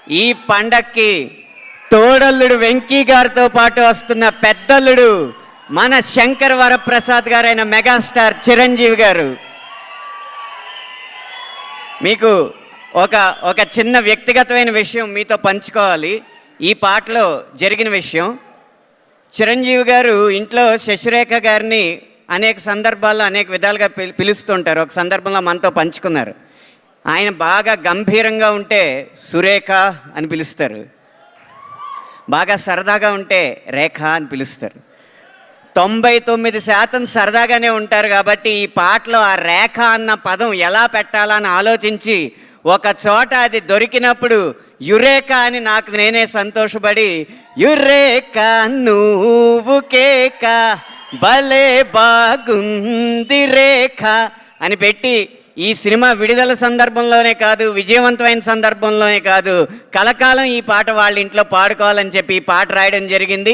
ఈ పండక్కి తోడల్లుడు వెంకీ గారితో పాటు వస్తున్న పెద్దల్లుడు మన శంకర్ వరప్రసాద్ గారైన మెగాస్టార్ చిరంజీవి గారు. మీకు ఒక చిన్న వ్యక్తిగతమైన విషయం మీతో పంచుకోవాలి. ఈ పాటలో జరిగిన విషయం, చిరంజీవి గారు ఇంట్లో శశిరేఖ గారిని అనేక సందర్భాల్లో అనేక విధాలుగా పిలుస్తుంటారు. ఒక సందర్భంలో మనతో పంచుకున్నారు. ఆయన బాగా గంభీరంగా ఉంటే సురేఖ అని పిలుస్తారు, బాగా సరదాగా ఉంటే రేఖ అని పిలుస్తారు. 99% సరదాగానే ఉంటారు. కాబట్టి ఈ పాటలో ఆ రేఖ అన్న పదం ఎలా పెట్టాలని ఆలోచించి ఒక చోట అది దొరికినప్పుడు యురేక అని నాకు నేనే సంతోషపడి యురేక నువ్వు కేక భలే బాగుంది రేఖ అని పెట్టి ఈ సినిమా విడుదల సందర్భంలోనే కాదు, విజయవంతమైన సందర్భంలోనే కాదు, కలకాలం ఈ పాట వాళ్ళ ఇంట్లో పాడుకోవాలని చెప్పి ఈ పాట రాయడం జరిగింది.